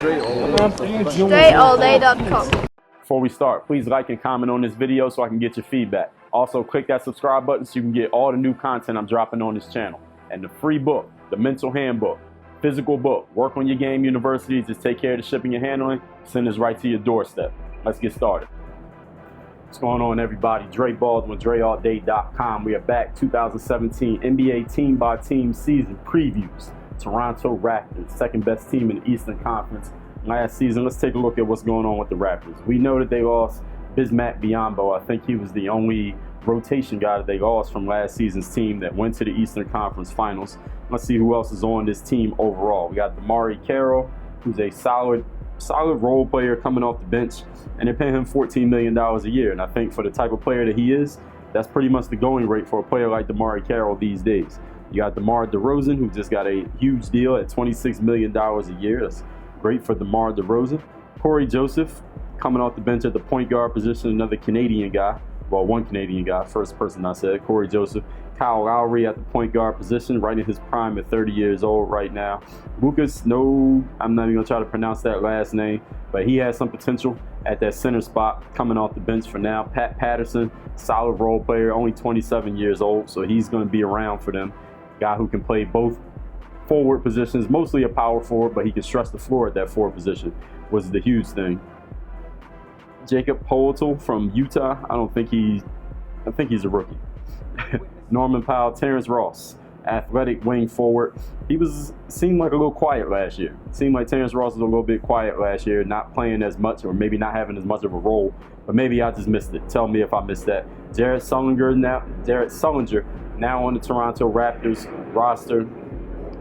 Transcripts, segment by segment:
DreAllDay.com. Before we start, please like and comment on this video so I can get your feedback. Also, click that subscribe button so you can get all the new content I'm dropping on this channel. And the free book, the mental handbook, physical book, Work on Your Game University, just take care of the shipping and handling, send this right to your doorstep. Let's get started. What's going on, everybody? Dre Baldwin, DreAllDay.com. We are back, 2017 NBA team by team season previews. Toronto Raptors, second best team in the Eastern Conference last season. Let's take a look at what's going on with the Raptors. We know that they lost Bismack Biyombo. I think he was the only rotation guy that they lost from last season's team that went to the Eastern Conference Finals. Let's see who else is on this team overall. We got DeMarre Carroll, who's a solid role player coming off the bench, and they're paying him $14 million a year. And I think for the type of player that he is, that's pretty much the going rate for a player like DeMarre Carroll these days. You got DeMar DeRozan, who just got a huge deal at $26 million a year. That's great for DeMar DeRozan. Corey Joseph, coming off the bench at the point guard position, another Canadian guy. Well, one Canadian guy, first person I said, Corey Joseph. Kyle Lowry at the point guard position, right in his prime at 30 years old right now. Lucas, I'm not even going to try to pronounce that last name, but he has some potential at that center spot coming off the bench for now. Pat Patterson, solid role player, only 27 years old, so he's going to be around for them. Guy who can play both forward positions, mostly a power forward, but he can stretch the floor at that forward position, was the huge thing. Jacob Poeltl from Utah, I think he's a rookie. Norman Powell, Terrence Ross, athletic wing forward. Seemed like a little quiet last year. Seemed like Terrence Ross was a little bit quiet last year, not playing as much, or maybe not having as much of a role, but maybe I just missed it. Tell me if I missed that. Jared Sullinger now on the Toronto Raptors roster.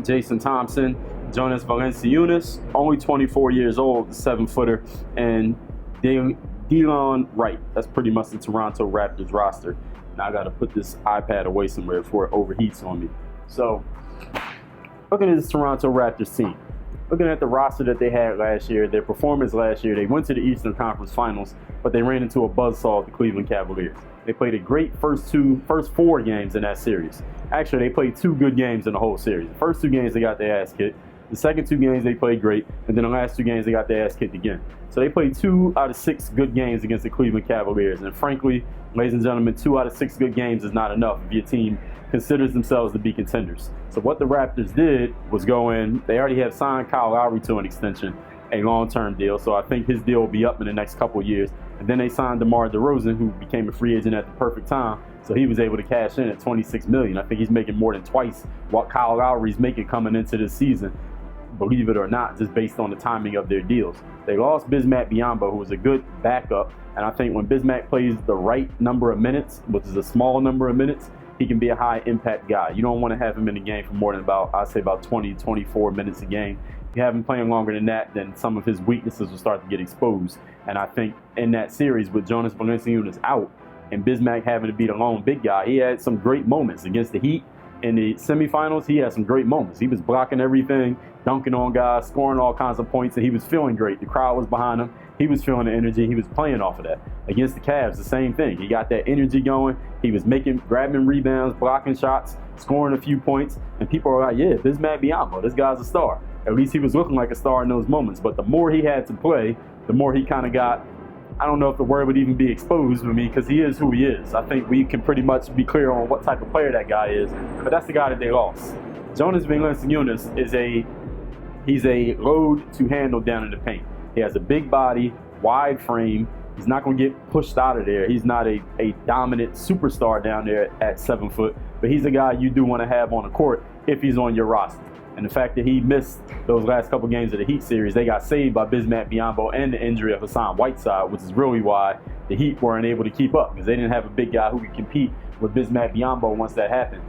Jason Thompson, Jonas Valanciunas, only 24 years old, the 7-footer, and Delon Wright. That's pretty much the Toronto Raptors roster. Now I got to put this iPad away somewhere before it overheats on me. So, looking at this Toronto Raptors team, looking at the roster that they had last year, their performance last year, they went to the Eastern Conference Finals, but they ran into a buzzsaw with the Cleveland Cavaliers. They played a great first 4 games in that series. Actually, they played 2 good games in the whole series. The first 2 games, they got their ass kicked. The second 2 games, they played great. And then the last 2 games, they got their ass kicked again. So they played 2 out of 6 good games against the Cleveland Cavaliers. And frankly, ladies and gentlemen, 2 out of 6 good games is not enough if your team considers themselves to be contenders. So what the Raptors did was go in. They already have signed Kyle Lowry to an extension, a long-term deal. So I think his deal will be up in the next couple of years. And then they signed DeMar DeRozan, who became a free agent at the perfect time. So he was able to cash in at $26 million. I think he's making more than twice what Kyle Lowry's making coming into this season, believe it or not, just based on the timing of their deals. They lost Bismack Biyombo, who was a good backup. And I think when Bismack plays the right number of minutes, which is a small number of minutes, he can be a high-impact guy. You don't want to have him in the game for more than about 20, 24 minutes a game. If you have him playing longer than that, then some of his weaknesses will start to get exposed. And I think in that series with Jonas Valanciunas out and Bismack having to be the lone big guy, he had some great moments against the Heat. In the semifinals, he had some great moments. He was blocking everything, dunking on guys, scoring all kinds of points, and he was feeling great. The crowd was behind him. He was feeling the energy. He was playing off of that. Against the Cavs, the same thing. He got that energy going. He was grabbing rebounds, blocking shots, scoring a few points, and people were like, yeah, Bismack Biyombo, this guy's a star. At least he was looking like a star in those moments. But the more he had to play, the more he kind of got, I don't know if the word would even be exposed with me, because he is who he is. I think we can pretty much be clear on what type of player that guy is, but that's the guy that they lost. Jonas Valanciunas he's a load to handle down in the paint. He has a big body, wide frame. He's not going to get pushed out of there. He's not a dominant superstar down there at 7 foot, but he's a guy you do want to have on the court if he's on your roster. And the fact that he missed those last couple games of the Heat series, they got saved by Bismack Biyombo and the injury of Hassan Whiteside, which is really why the Heat weren't able to keep up, because they didn't have a big guy who could compete with Bismack Biyombo once that happened.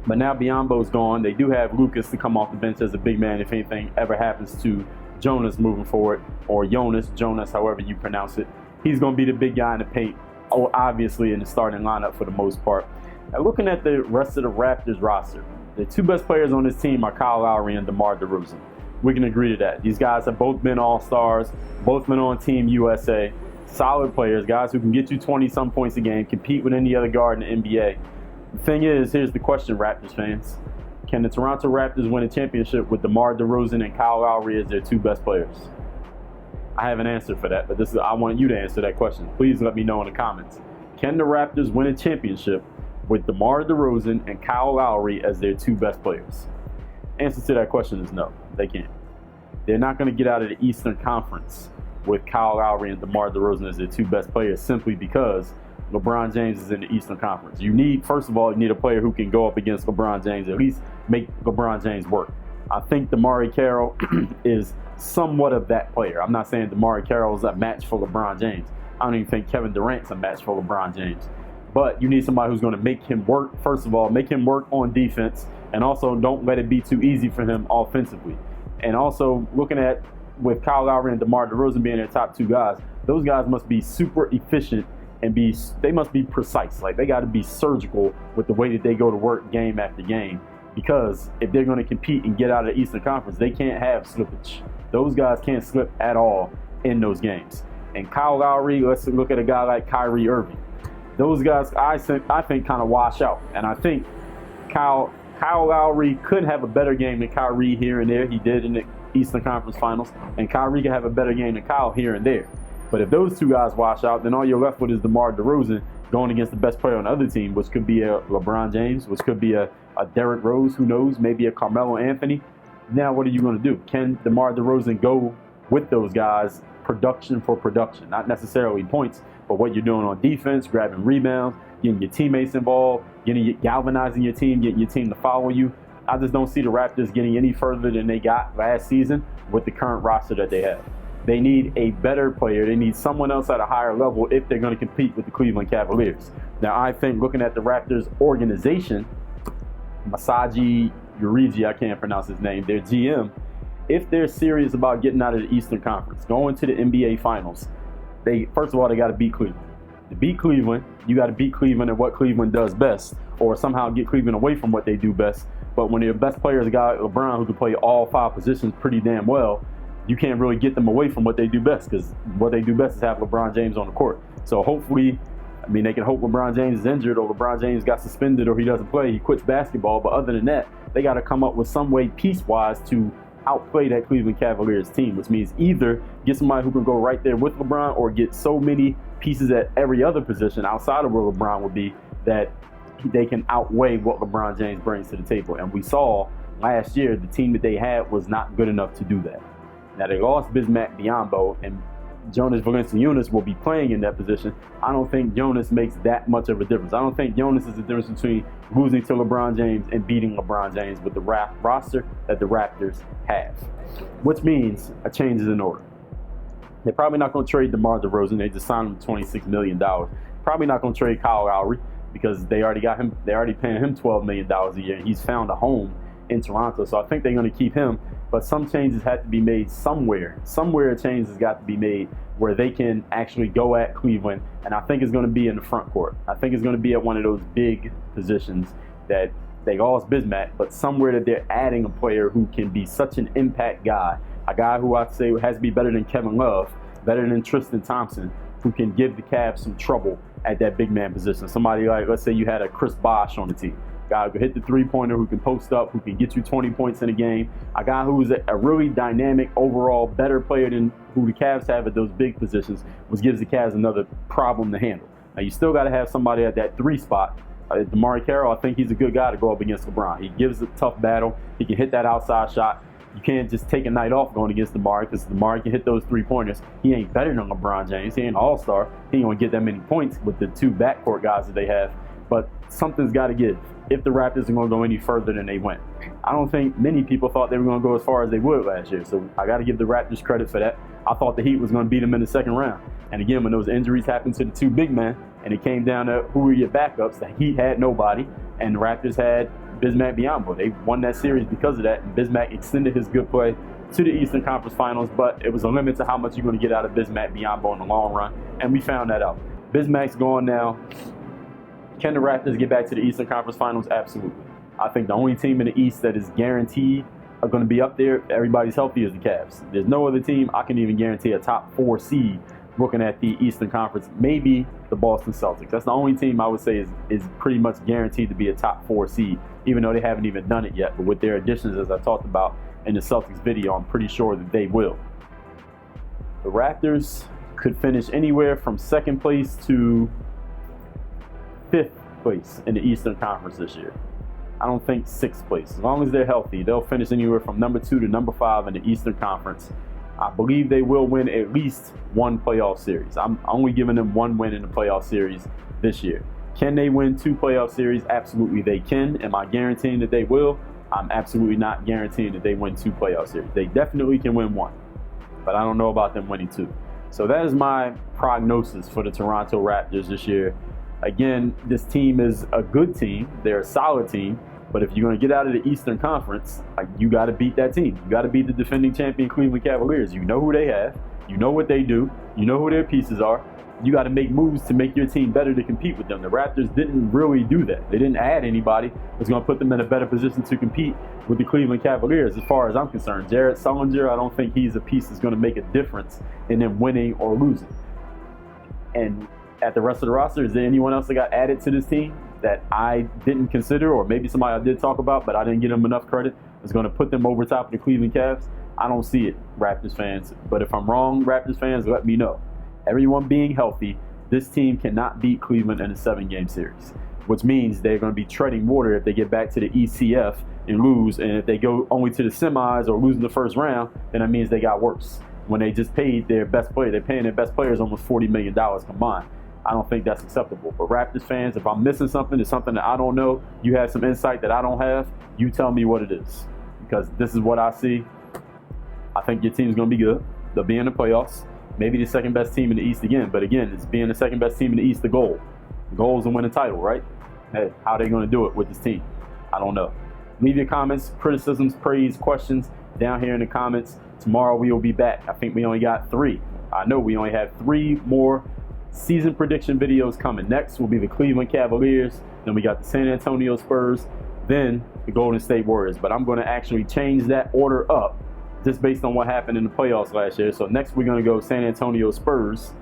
But now Biyombo's gone. They do have Lucas to come off the bench as a big man if anything ever happens to Jonas moving forward, or Jonas, however you pronounce it. He's going to be the big guy in the paint, obviously in the starting lineup for the most part. Now looking at the rest of the Raptors roster, the 2 best players on this team are Kyle Lowry and DeMar DeRozan. We can agree to that. These guys have both been all-stars, both been on Team USA. Solid players, guys who can get you 20-some points a game, compete with any other guard in the NBA. The thing is, here's the question, Raptors fans. Can the Toronto Raptors win a championship with DeMar DeRozan and Kyle Lowry as their two best players? I have an answer for that, but I want you to answer that question. Please let me know in the comments. Can the Raptors win a championship with DeMar DeRozan and Kyle Lowry as their two best players? Answer to that question is no, they can't. They're not going to get out of the Eastern Conference with Kyle Lowry and DeMar DeRozan as their two best players simply because LeBron James is in the Eastern Conference. First of all, you need a player who can go up against LeBron James, at least make LeBron James work. I think DeMarre Carroll is somewhat of that player. I'm not saying DeMarre Carroll is a match for LeBron James. I don't even think Kevin Durant's a match for LeBron James. But you need somebody who's going to make him work. First of all, make him work on defense, and also don't let it be too easy for him offensively. And also looking at with Kyle Lowry and DeMar DeRozan being their top two guys, those guys must be super efficient and they must be precise. Like, they got to be surgical with the way that they go to work game after game. Because if they're going to compete and get out of the Eastern Conference, they can't have slippage. Those guys can't slip at all in those games. And Kyle Lowry, let's look at a guy like Kyrie Irving. Those guys, I think, kind of wash out. And I think Kyle Lowry could have a better game than Kyrie here and there. He did in the Eastern Conference Finals. And Kyrie could have a better game than Kyle here and there. But if those two guys wash out, then all you're left with is DeMar DeRozan going against the best player on the other team, which could be a LeBron James, which could be a Derrick Rose, who knows, maybe a Carmelo Anthony. Now what are you going to do? Can DeMar DeRozan go with those guys production for production? Not necessarily points, but what you're doing on defense, grabbing rebounds, getting your teammates involved, galvanizing your team, getting your team to follow you. I just don't see the Raptors getting any further than they got last season with the current roster that they have. They need a better player. They need someone else at a higher level if they're going to compete with the Cleveland Cavaliers. Now, I think looking at the Raptors organization, Masai Ujiri, I can't pronounce his name, their GM, if they're serious about getting out of the Eastern Conference, going to the NBA Finals, first of all, they got to beat Cleveland. To beat Cleveland, you got to beat Cleveland at what Cleveland does best, or somehow get Cleveland away from what they do best. But when their best player is a guy like LeBron who can play all five positions pretty damn well, you can't really get them away from what they do best, because what they do best is have LeBron James on the court. So hopefully, they can hope LeBron James is injured or LeBron James got suspended or he doesn't play, he quits basketball. But other than that, they got to come up with some way piece-wise to outplay that Cleveland Cavaliers team, which means either get somebody who can go right there with LeBron or get so many pieces at every other position outside of where LeBron would be that they can outweigh what LeBron James brings to the table. And we saw last year the team that they had was not good enough to do that. Now, they lost Bismack Biyombo, and Jonas Valanciunas will be playing in that position. I don't think Jonas makes that much of a difference. I don't think Jonas is the difference between losing to LeBron James and beating LeBron James with the roster that the Raptors have, which means a change is in order. They're probably not going to trade DeMar DeRozan. They just signed him $26 million. Probably not going to trade Kyle Lowry because they already got him. They're already paying him $12 million a year. He's found a home in Toronto, so I think they're going to keep him. But some changes have to be made somewhere. Somewhere a change has got to be made where they can actually go at Cleveland, and I think it's going to be in the front court. I think it's going to be at one of those big positions that they lost Bismack, but somewhere that they're adding a player who can be such an impact guy, a guy who I'd say has to be better than Kevin Love, better than Tristan Thompson, who can give the Cavs some trouble at that big man position. Somebody like, let's say you had a Chris Bosh on the team. Guy who can hit the three-pointer, who can post up, who can get you 20 points in a game. A guy who's a really dynamic, overall better player than who the Cavs have at those big positions, which gives the Cavs another problem to handle. Now, you still got to have somebody at that three spot. DeMar Carroll, I think he's a good guy to go up against LeBron. He gives a tough battle. He can hit that outside shot. You can't just take a night off going against DeMar because DeMar can hit those three-pointers. He ain't better than LeBron James. He ain't an all-star. He ain't going to get that many points with the two backcourt guys that they have. But something's got to give if the Raptors are going to go any further than they went. I don't think many people thought they were going to go as far as they would last year. So I got to give the Raptors credit for that. I thought the Heat was going to beat them in the second round. And again, when those injuries happened to the two big men, and it came down to who were your backups, the Heat had nobody, and the Raptors had Bismack Biyombo. They won that series because of that, and Bismack extended his good play to the Eastern Conference Finals, but it was a limit to how much you're going to get out of Bismack Biyombo in the long run, and we found that out. Bismack's gone now. Can the Raptors get back to the Eastern Conference Finals? Absolutely. I think the only team in the East that is guaranteed are going to be up there if everybody's healthy is the Cavs. There's no other team I can even guarantee a top 4 seed looking at the Eastern Conference, maybe the Boston Celtics. That's the only team I would say is pretty much guaranteed to be a top 4 seed, even though they haven't even done it yet. But with their additions, as I talked about in the Celtics video, I'm pretty sure that they will. The Raptors could finish anywhere from 2nd place to 5th place in the Eastern Conference this year. I don't think 6th place. As long as they're healthy, they'll finish anywhere from number 2 to number 5 in the Eastern Conference. I believe they will win at least one playoff series. I'm only giving them one win in the playoff series this year. Can they win 2 playoff series? Absolutely they can. Am I guaranteeing that they will? I'm absolutely not guaranteeing that they win 2 playoff series. They definitely can win 1, but I don't know about them winning 2. So that is my prognosis for the Toronto Raptors this year. Again, this team is a good team. They're a solid team. But if you're going to get out of the Eastern Conference, you got to beat that team. You got to beat the defending champion Cleveland Cavaliers. You know who they have. You know what they do. You know who their pieces are. You got to make moves to make your team better to compete with them. The Raptors didn't really do that. They didn't add anybody that's going to put them in a better position to compete with the Cleveland Cavaliers, as far as I'm concerned. Jared Sullinger, I don't think he's a piece that's going to make a difference in them winning or losing. And at the rest of the roster, is there anyone else that got added to this team that I didn't consider, or maybe somebody I did talk about, but I didn't give them enough credit, is going to put them over top of the Cleveland Cavs? I don't see it, Raptors fans. But if I'm wrong, Raptors fans, let me know. Everyone being healthy, this team cannot beat Cleveland in a 7-game series, which means they're going to be treading water if they get back to the ECF and lose. And if they go only to the semis or lose in the first round, then that means they got worse. When they just paid their best player, they're paying their best players almost $40 million combined. I don't think that's acceptable. But Raptors fans, if I'm missing something, it's something that I don't know, you have some insight that I don't have, you tell me what it is. Because this is what I see. I think your team's going to be good. They'll be in the playoffs. Maybe the second best team in the East again. But again, it's being the second best team in the East the goal. The goal is to win a title, right? Hey, how are they going to do it with this team? I don't know. Leave your comments, criticisms, praise, questions down here in the comments. Tomorrow we will be back. I think we only got 3. I know we only have 3 more season prediction videos coming. Next will be the Cleveland Cavaliers. Then we got the San Antonio Spurs. Then the Golden State Warriors. But I'm going to actually change that order up just based on what happened in the playoffs last year. So next we're going to go San Antonio Spurs.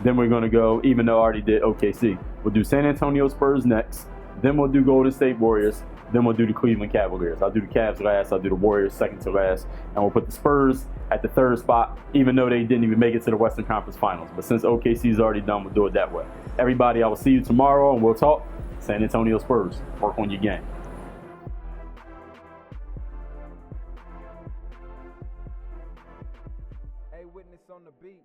Then we're going to go, even though I already did OKC, we'll do San Antonio Spurs next. Then we'll do Golden State Warriors. Then we'll do the Cleveland Cavaliers. I'll do the Cavs last. I'll do the Warriors second to last. And we'll put the Spurs at the 3rd spot, even though they didn't even make it to the Western Conference Finals. But since OKC's already done, we'll do it that way. Everybody, I will see you tomorrow, and we'll talk San Antonio Spurs. Work on your game. Hey, witness on the beat.